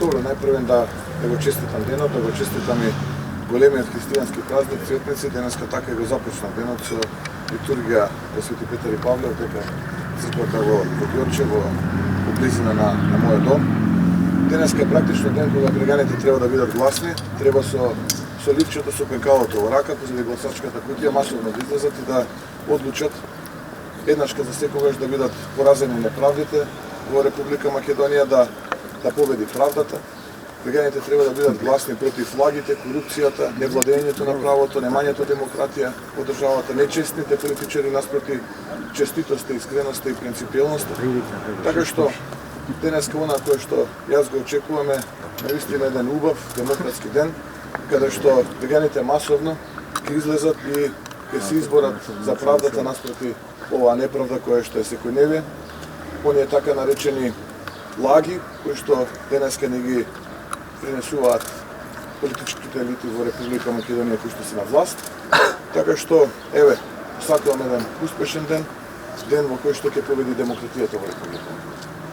Добро, најпрвен да го честитам денот, да го честитам и големиот христијански празник Цветници. Денеска така и го започна денот со литургија во Свети Петар и Павле, дека црквата во Ѓорче, во близина на мојот дом. Денеска е практично ден кога граѓаните треба да бидат гласни, треба со ливчето со пенкалото во раката, за да гласачката кутија масовно да излезат и да одлучат еднашка за секогаш да бидат поразени неправдите во Република Македонија, да победи правдата. Граѓаните треба да бидат гласни против лагите, корупцијата, невладењето на правото, немањето демократија во државата, нечестните политичари наспроти честитоста, искреноста и принципиелноста. Така што денеска она кое што јас го очекуваме, наистина еден убав демократски ден, каде што граѓаните масовно ќе излезат и ќе се изборат за правдата наспроти оваа неправда која што е секојдневие. Оние така наречени лаги, кои што денеска не ги принесуваат политичките елити во Република Македонија кои што се на власт. Така што, еве, сакувам еден успешен ден, ден во кој што ќе победи демократијата во Република Македонија.